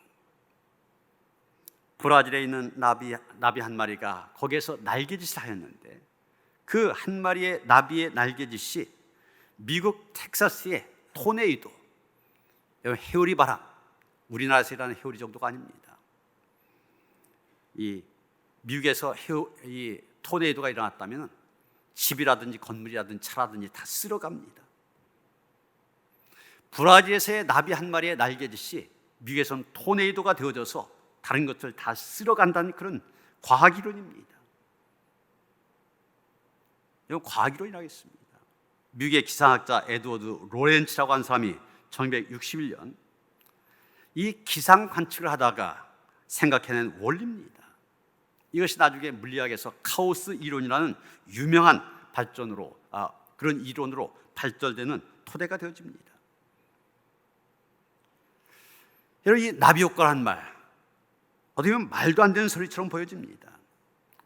브라질에 있는 나비 한 마리가 거기에서 날개짓을 하였는데 그 한 마리의 나비의 날개짓이 미국 텍사스의 토네이도, 해오리 바람, 우리나라에서 일하는 해오리 정도가 아닙니다. 이 미국에서 이 토네이도가 일어났다면 집이라든지 건물이라든지 차라든지 다 쓸어갑니다. 브라질에서의 나비 한 마리의 날개짓이 미국에서는 토네이도가 되어져서 다른 것들 다 쓸어간다는 그런 과학이론입니다. 이건 과학이론이라겠습니다. 미국의 기상학자 에드워드 로렌츠라고 하는 사람이 1961년 이 기상 관측을 하다가 생각해낸 원리입니다. 이것이 나중에 물리학에서 카오스 이론이라는 유명한 그런 이론으로 발전되는 토대가 되어집니다. 여러분, 이 나비 효과라는 말, 어떻게 보면 말도 안 되는 소리처럼 보여집니다.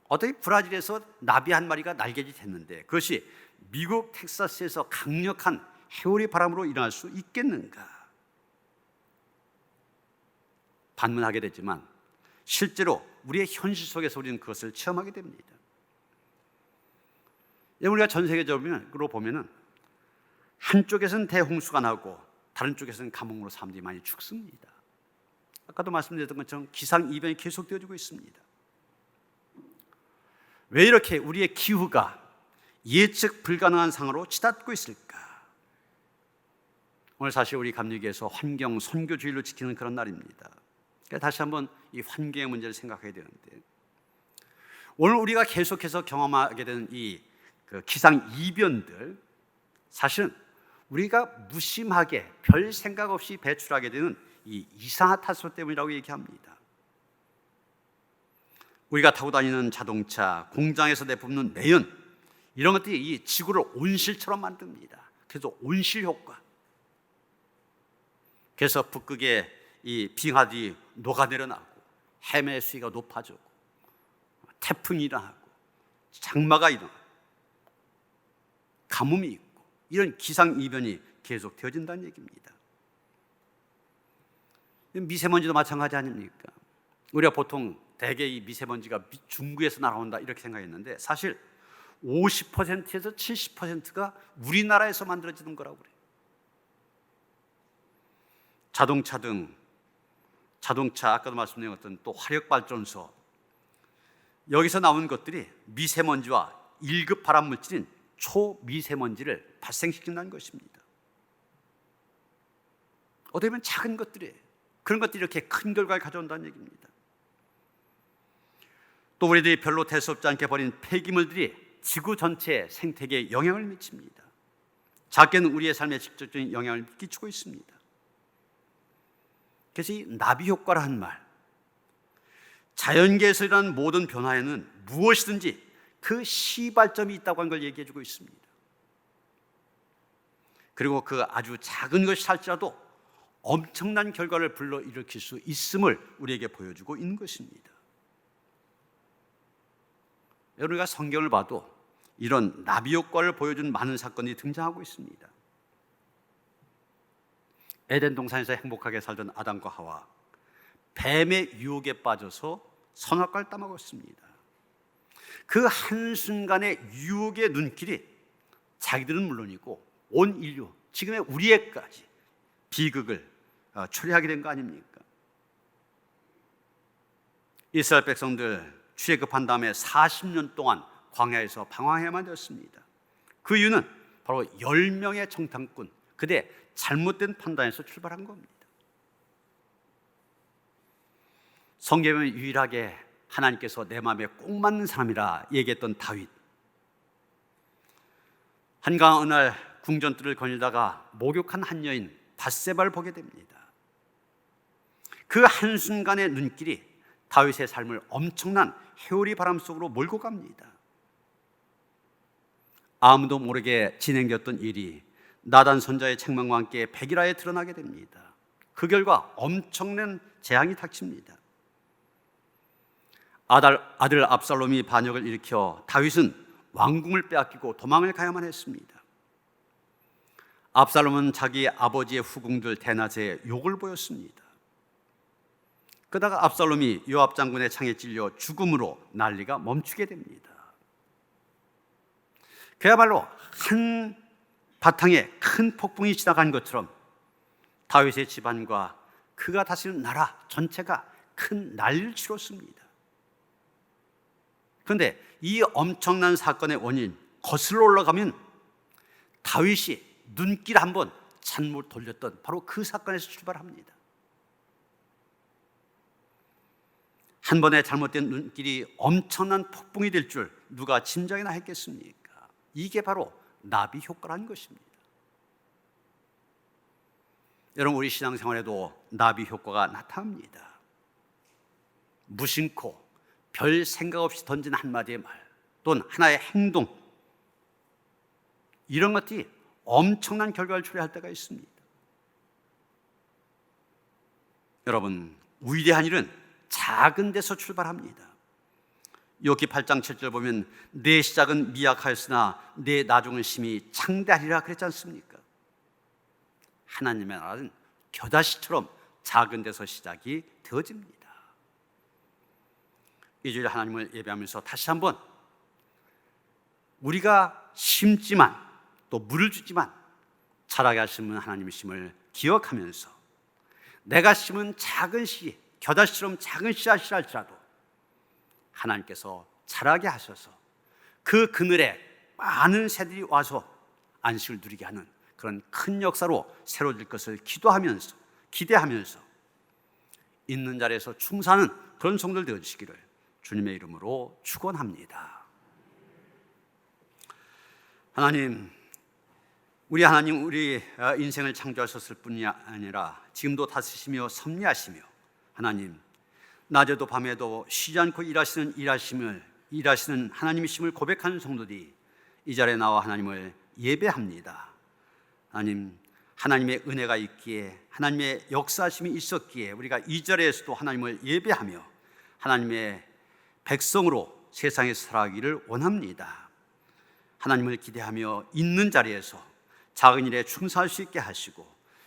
어떻게 브라질에서 나비 한 마리가 날개짓 했는데 그것이 미국 텍사스에서 강력한 해오리 바람으로 일어날 수 있겠는가? 반문하게 됐지만 실제로 우리의 현실 속에서 우리는 그것을 체험하게 됩니다. 우리가 전 세계적으로 보면은 한쪽에서는 대홍수가 나고 다른 쪽에서는 가뭄으로 사람들이 많이 죽습니다. 아까도 말씀드렸던 것처럼 기상이변이 계속되어지고 있습니다. 왜 이렇게 우리의 기후가 예측 불가능한 상황으로 치닫고 있을까? 오늘 사실 우리 감리교에서 환경 선교주의를 지키는 그런 날입니다. 그러니까 다시 한번 이 환경의 문제를 생각해야 되는데, 오늘 우리가 계속해서 경험하게 되는 이 기상 이변들, 사실은 우리가 무심하게 별 생각 없이 배출하게 되는 이 이산화탄소 때문이라고 얘기합니다. 우리가 타고 다니는 자동차, 공장에서 내뿜는 매연, 이런 것들이 이 지구를 온실처럼 만듭니다. 그래서 온실 효과. 그래서 북극의 이 빙하들이 녹아내려나고 해의 수위가 높아지고 태풍이 일어나고 장마가 일어나고 가뭄이 있고 이런 기상이변이 계속 되어진다는 얘기입니다. 미세먼지도 마찬가지 아닙니까? 우리가 보통 대개 이 미세먼지가 중국에서 날아온다 이렇게 생각했는데 사실 50%에서 70%가 우리나라에서 만들어지는 거라고 그래요. 자동차 아까도 말씀드린 어떤 또 화력발전소, 여기서 나오는 것들이 미세먼지와 1급 발암물질인 초미세먼지를 발생시킨다는 것입니다. 어떻게 보면 작은 것들이에요. 그런 것들이 이렇게 큰 결과를 가져온다는 얘기입니다. 또 우리들이 별로 대수롭지 않게 버린 폐기물들이 지구 전체의 생태계에 영향을 미칩니다. 작게는 우리의 삶에 직접적인 영향을 끼치고 있습니다. 그래서 이 나비 효과라는 말, 자연계에서 일어나는 모든 변화에는 무엇이든지 그 시발점이 있다고 하는 걸 얘기해 주고 있습니다. 그리고 그 아주 작은 것이 할지라도 엄청난 결과를 불러일으킬 수 있음을 우리에게 보여주고 있는 것입니다. 우리가 성경을 봐도 이런 나비 효과를 보여준 많은 사건이 등장하고 있습니다. 에덴 동산에서 행복하게 살던 아담과 하와, 뱀의 유혹에 빠져서 선악과를 따먹었습니다. 그 한순간의 유혹의 눈길이 자기들은 물론이고 온 인류, 지금의 우리에까지 비극을 초래하게 된 거 아닙니까? 이스라엘 백성들 출애굽한 다음에 40년 동안 광야에서 방황해야만 되었습니다. 그 이유는 바로 10명의 정탐꾼, 그들의 잘못된 판단에서 출발한 겁니다. 성경에 유일하게 하나님께서 내 마음에 꼭 맞는 사람이라 얘기했던 다윗, 한강 어느 날 궁전뜰을 거닐다가 목욕한 한 여인 밧세바를 보게 됩니다. 그 한순간의 눈길이 다윗의 삶을 엄청난 해오리 바람 속으로 몰고 갑니다. 아무도 모르게 진행되었던 일이 나단 선자의 책망과 함께 백일하에 드러나게 됩니다. 그 결과 엄청난 재앙이 닥칩니다. 아들 압살롬이 반역을 일으켜 다윗은 왕궁을 빼앗기고 도망을 가야만 했습니다. 압살롬은 자기 아버지의 후궁들 대낮에 욕을 보였습니다. 그러다가 압살롬이 요압 장군의 창에 찔려 죽음으로 난리가 멈추게 됩니다. 그야말로 한 바탕에 큰 폭풍이 지나간 것처럼 다윗의 집안과 그가 다스리는 나라 전체가 큰 난리를 치렀습니다. 그런데 이 엄청난 사건의 원인 거슬러 올라가면 다윗이 눈길 한번 잘못 돌렸던 바로 그 사건에서 출발합니다. 한 번의 잘못된 눈길이 엄청난 폭풍이 될 줄 누가 짐작이나 했겠습니까? 이게 바로 나비 효과라는 것입니다. 여러분, 우리 신앙생활에도 나비 효과가 나타납니다. 무심코 별 생각 없이 던진 한마디의 말 또는 하나의 행동, 이런 것들이 엄청난 결과를 초래할 때가 있습니다. 여러분, 위대한 일은 작은 데서 출발합니다. 욥기 8장 7절 보면 내 시작은 미약하였으나 내 나중은 심히 창대하리라 그랬지 않습니까? 하나님의 나라는 겨다시처럼 작은 데서 시작이 되어집니다. 이 주일 하나님을 예배하면서 다시 한번 우리가 심지만 또 물을 주지만 자라게 하시는 하나님이심을 기억하면서 내가 심은 작은 씨, 겨다시처럼 작은 씨앗이랄지라도 하나님께서 자라게 하셔서 그 그늘에 많은 새들이 와서 안식을 누리게 하는 그런 큰 역사로 새로워질 것을 기도하면서 기대하면서 있는 자리에서 충성하는 그런 성도들 되어주시기를 주님의 이름으로 축원합니다. 하나님, 우리 하나님 우리 인생을 창조하셨을 뿐이 아니라 지금도 다스리시며 섭리하시며 하나님 낮에도 밤에도 쉬지 않고 일하시는 하나님이심을 고백하는 성도들이 이 자리에 나와 하나님을 예배합니다. 하나님, 하나님의 은혜가 있기에 하나님의 역사하심이 있었기에 우리가 이 자리에서도 하나님을 예배하며 하나님의 백성으로 세상에서 살아가기를 원합니다. 하나님을 기대하며 있는 자리에서 작은 일에 충성할 수 있게 하시고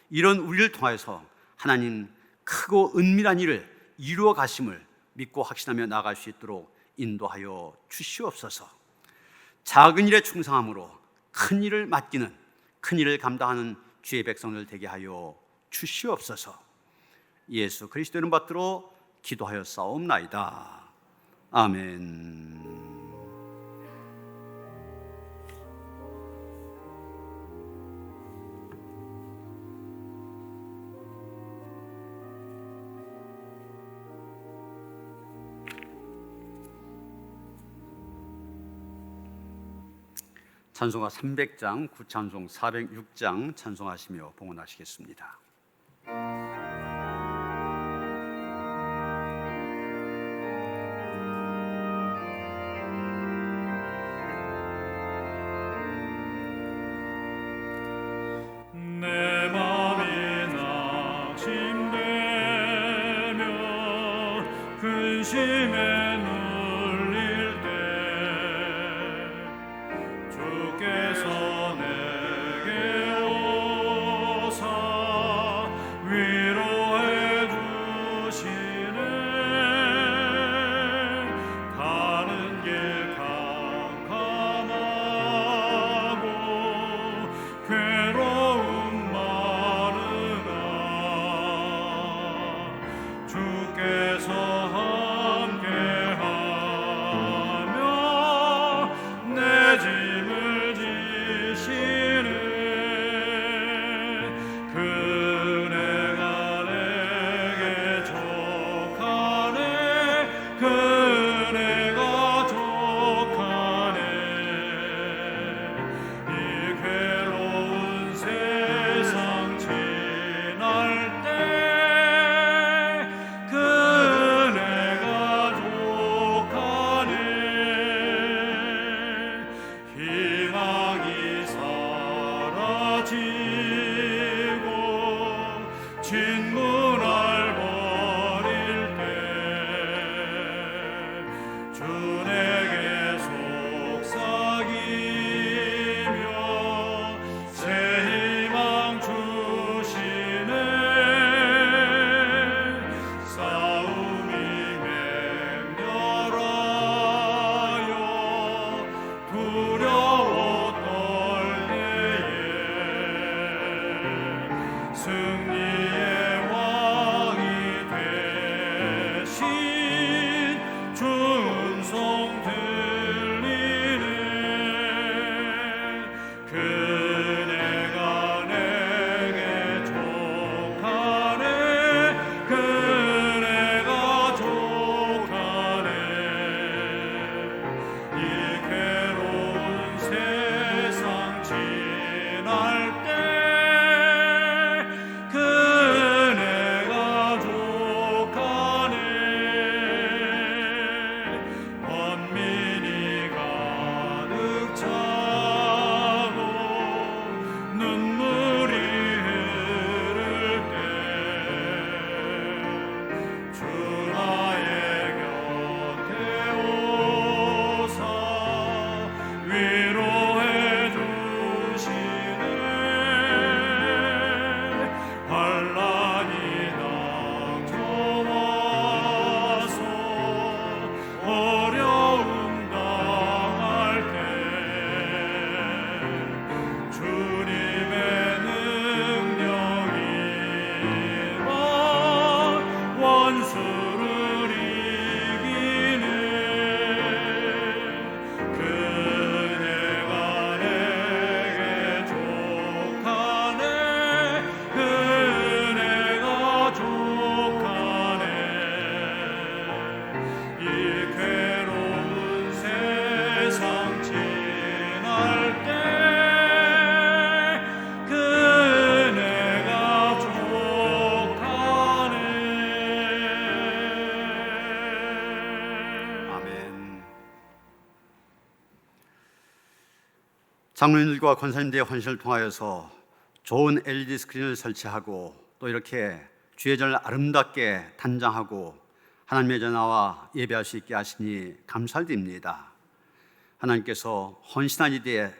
이런 우리를 통하여서 하나님 크고 은밀한 일을 이루어 가심을 믿고 확신하며 나아갈 수 있도록 인도하여 주시옵소서. 작은 일에 충성함으로 큰 일을 맡기는 큰 일을 감당하는 주의 백성들 되게 하여 주시옵소서. 예수 그리스도 이름 받들어 기도하여 싸움나이다. 아멘. 찬송가 300장, 구찬송 406장 찬송하시며 봉헌하시겠습니다. 내 맘이 낙심되며 근심에 눌릴 때 주께서 내게 오사 위로해 주시네. 가는 길 캄캄하고 괴로운 마르다 주께서 함께하며 내 짐을 지시네. 그네가 내게 족하네. 그네가 족하네. 이 괴로운 세상 지날 때 그네가 장로님들과 권사님들의 헌신을 통하여서 좋은 LED 스크린을 설치하고 또 이렇게 주의 전을 아름답게 단장하고 하나님의 전화와 예배할 수 있게 하시니 감사드립니다. 하나님께서 헌신한 이들의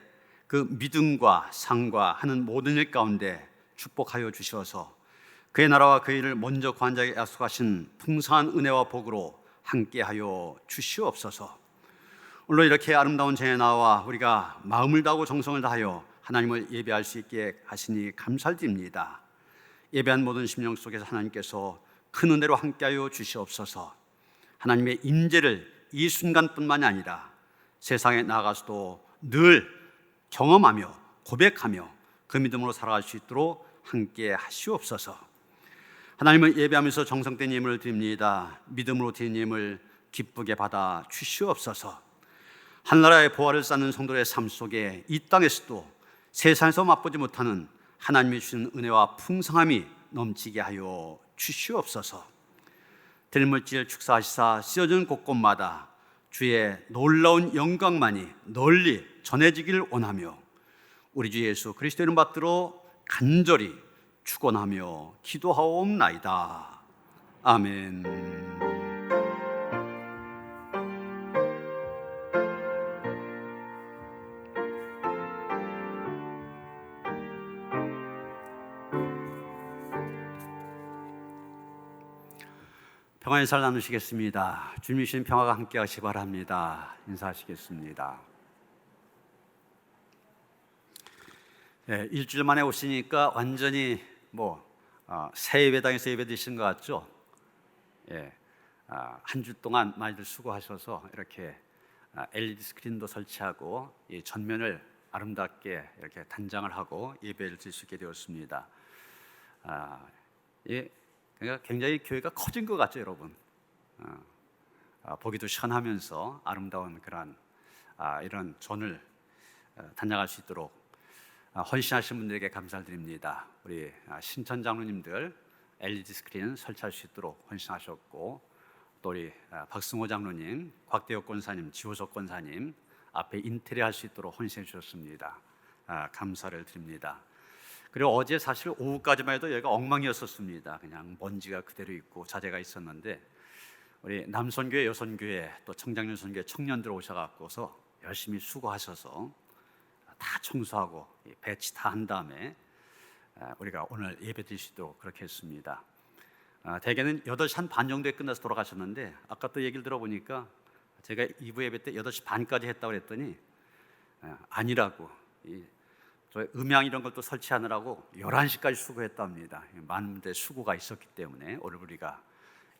그 믿음과 상과 하는 모든 일 가운데 축복하여 주셔서 그의 나라와 그 일을 먼저 관자에게 약속하신 풍성한 은혜와 복으로 함께하여 주시옵소서. 오늘 이렇게 아름다운 전에 나와 우리가 마음을 다하고 정성을 다하여 하나님을 예배할 수 있게 하시니 감사드립니다. 예배한 모든 심령 속에서 하나님께서 큰 은혜로 함께하여 주시옵소서. 하나님의 임재를 이 순간뿐만이 아니라 세상에 나아가서도 늘 경험하며 고백하며 그 믿음으로 살아갈 수 있도록 함께 하시옵소서. 하나님을 예배하면서 정성된 예물을 드립니다. 믿음으로 드린 예물 기쁘게 받아 주시옵소서. 한나라의 보화를 쌓는 성도의 삶 속에 이 땅에서도 세상에서 맛보지 못하는 하나님이 주시는 은혜와 풍성함이 넘치게 하여 주시옵소서. 들물질 축사하시사 씌어진 곳곳마다 주의 놀라운 영광만이 널리 전해지기를 원하며 우리 주 예수 그리스도 이름 받들어 간절히 축원하며 기도하옵나이다. 아멘. 평안의 살 나누시겠습니다. 주님이 주신 평화가 함께 하시기 바랍니다. 인사하시겠습니다. 네, 일주일 만에 오시니까 완전히 새 예배당에서 예배 드신 것 같죠? 예, 한 주 동안 많이들 수고하셔서 이렇게 LED 스크린도 설치하고 이 전면을 아름답게 이렇게 단장을 하고 예배를 드릴 수 있게 되었습니다. 그러니까 굉장히 교회가 커진 것 같죠, 여러분. 보기도 시원하면서 아름다운 그런 이런 전을 단장할 수 있도록 헌신하신 분들에게 감사를 드립니다. 우리 신천 장로님들 LED 스크린 설치할 수 있도록 헌신하셨고, 또 우리 박승호 장로님, 곽대혁 권사님, 지호석 권사님 앞에 인테리어 할 수 있도록 헌신해 주셨습니다. 감사를 드립니다. 그리고 어제 사실 오후까지만 해도 여기가 엉망이었었습니다. 그냥 먼지가 그대로 있고 자재가 있었는데 우리 남선교회, 여선교회, 또 청장년선교회 청년들 오셔갖고서 열심히 수고하셔서 다 청소하고 배치 다 한 다음에 우리가 오늘 예배 드릴 수 있도록 그렇게 했습니다. 대개는 8시 한 반 정도에 끝나서 돌아가셨는데 아까 또 얘기를 들어보니까 제가 2부 예배 때 8시 반까지 했다고 그랬더니 아니라고, 저 음향 이런 것도 설치하느라고 11시까지 수고했답니다. 많은 분들의 수고가 있었기 때문에 오늘 우리가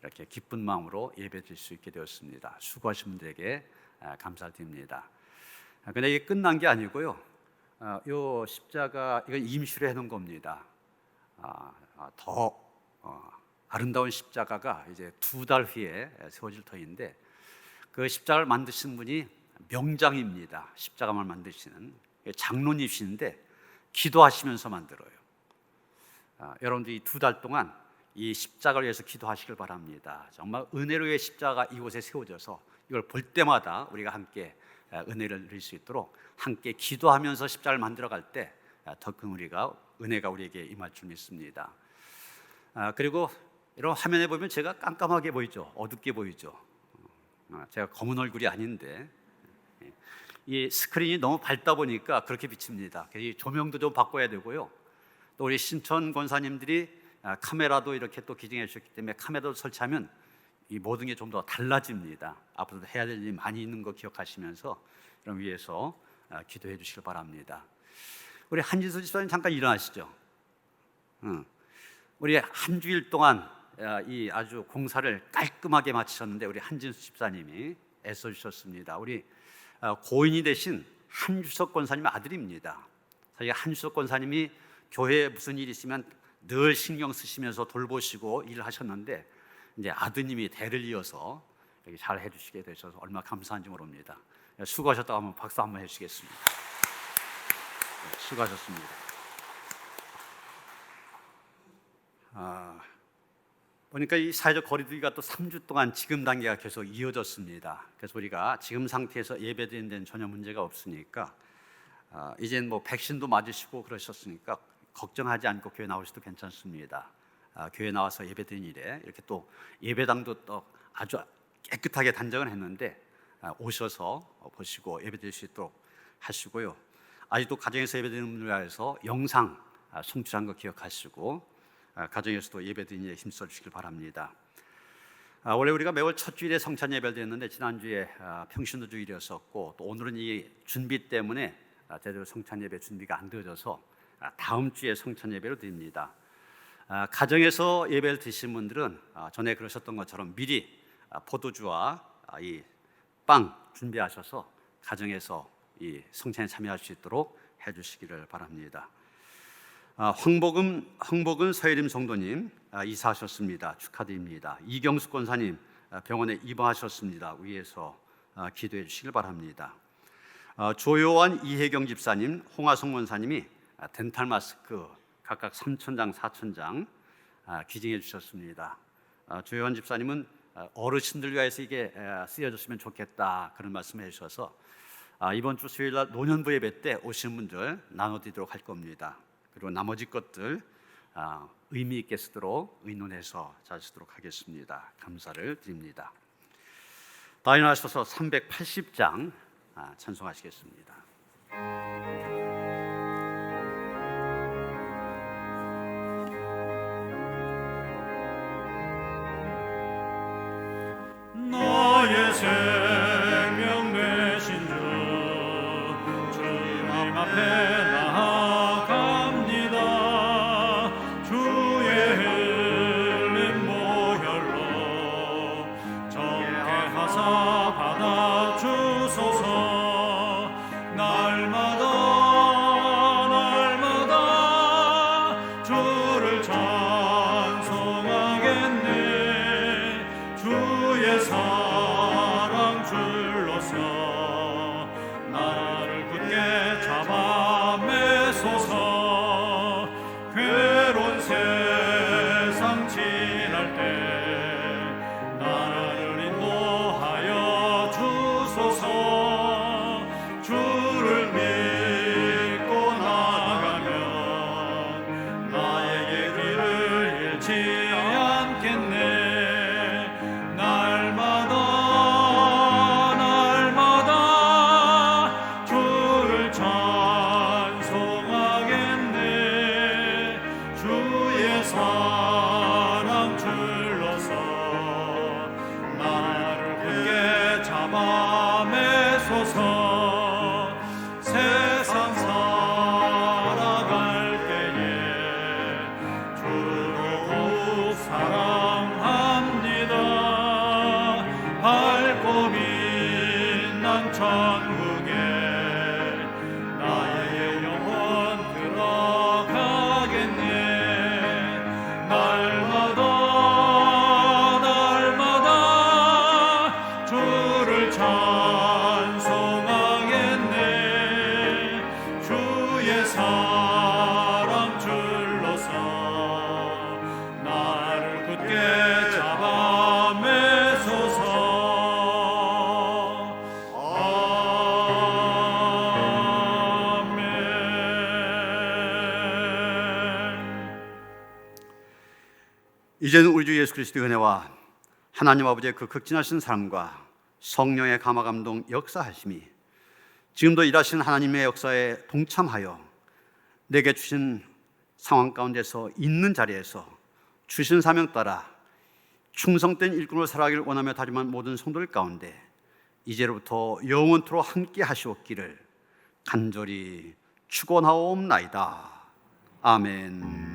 이렇게 기쁜 마음으로 예배 드릴 수 있게 되었습니다. 수고하신 분들에게 감사드립니다. 근데 이게 끝난 게 아니고요. 요 십자가 이건 임시로 해놓은 겁니다. 더 아름다운 십자가가 이제 2달 후에 세워질 터인데 그 십자가를 만드신 분이 명장입니다. 십자가만 만드시는 장로님이신데 기도하시면서 만들어요. 여러분들 이 2달 동안 이 십자가를 위해서 기도하시길 바랍니다. 정말 은혜로의 십자가가 이곳에 세워져서 이걸 볼 때마다 우리가 함께 은혜를 누릴 수 있도록 함께 기도하면서 십자가를 만들어갈 때 더 큰 은혜가 우리에게 임할 줄 믿습니다. 그리고 이런 화면에 보면 제가 깜깜하게 보이죠? 어둡게 보이죠? 제가 검은 얼굴이 아닌데 이 스크린이 너무 밝다 보니까 그렇게 비칩니다. 이 조명도 좀 바꿔야 되고요. 또 우리 신천 권사님들이 카메라도 이렇게 또 기증해 주셨기 때문에 카메라도 설치하면 이 모든 게 좀 더 달라집니다. 앞으로도 해야 될 일이 많이 있는 거 기억하시면서 이런 위해서 기도해 주시길 바랍니다. 우리 한진수 집사님 잠깐 일어나시죠. 우리 한 주일 동안 이 아주 공사를 깔끔하게 마치셨는데 우리 한진수 집사님이 애써 주셨습니다. 우리 고인이 되신 한주석 권사님의 아들입니다. 사실 한주석 권사님이 교회에 무슨 일이 있으면 늘 신경 쓰시면서 돌보시고 일을 하셨는데 이제 아드님이 대를 이어서 이렇게 잘 해주시게 되셔서 얼마나 감사한지 모릅니다. 수고하셨다고 하면 박수 한번 해주시겠습니다. 네, 수고하셨습니다. 보니까 이 사회적 거리두기가 또 3주 동안 지금 단계가 계속 이어졌습니다. 그래서 우리가 지금 상태에서 예배드리는 데는 전혀 문제가 없으니까 이젠 뭐 백신도 맞으시고 그러셨으니까 걱정하지 않고 교회 나오셔도 괜찮습니다. 교회 나와서 예배드린 이래 이렇게 또 예배당도 또 아주 깨끗하게 단장을 했는데 오셔서 보시고 예배드릴 수 있도록 하시고요. 아직도 가정에서 예배드리는 분들 위해서 영상 송출한 거 기억하시고 가정에서도 예배드리는 일에 힘써 주시길 바랍니다. 원래 우리가 매월 첫 주일에 성찬 예배를 드렸는데 지난주에 평신도 주일이었었고 또 오늘은 이 준비 때문에 제대로 성찬 예배 준비가 안 되어져서 다음 주에 성찬 예배로 드립니다. 가정에서 예배를 드신 분들은 전에 그러셨던 것처럼 미리 포도주와 이 빵 준비하셔서 가정에서 이 성찬에 참여할 수 있도록 해주시기를 바랍니다. 황복은 서예림 성도님 이사하셨습니다. 축하드립니다. 이경수 권사님 병원에 입원하셨습니다. 위에서 기도해 주시길 바랍니다. 조요한 이혜경 집사님, 홍하성 권사님이 덴탈 마스크 각각 3,000장, 4,000장 기증해 주셨습니다. 조요한 집사님은 어르신들 위해서 이게 쓰여졌으면 좋겠다 그런 말씀해 주셔서 이번 주 수요일 날 노년부 예배 때 오신 분들 나눠드리도록 할 겁니다. 그리고 나머지 것들 의미 있게 쓰도록 의논해서 잘 쓰도록 하겠습니다. 감사를 드립니다. 다 일어나셔서 380장 찬송하시겠습니다. 나의 생명 되신 주 주님 앞에 나아갑니다. 주의 흘린 보혈로 정케 하사 받아 주소서. 날마다 주를 찬송하겠네. 주의 사랑 줄로서 나를 굳게 잡아 매소서. 괴로운 세상 지날 때 나를 인도하여 주소서. 주를 믿고 나가면 나에게 길을 잃지 않겠네. 날마다 주를 찬송하겠네. 주의 사랑 줄로서 나를 굳게 잡아 매소서. 세상 살아갈 때에 주를 더욱 사랑합니다. 밝고 빛난 천국에 나의 영혼 들어가겠네. 날마다 주를 찬송하겠네. 주의 사랑 줄로서 나를 굳게 잡아 매소서. 아멘. 이제는 우리 주 예수 그리스도의 은혜와 하나님 아버지의 그 극진하신 사랑과 성령의 감화 감동 역사하심이 지금도 일하시는 하나님의 역사에 동참하여 내게 주신 상황 가운데서 있는 자리에서 주신 사명 따라 충성된 일꾼으로 살아가길 원하며 다짐한 모든 성도들 가운데 이제로부터 영원토록 함께 하시옵기를 간절히 축원하옵나이다. 아멘.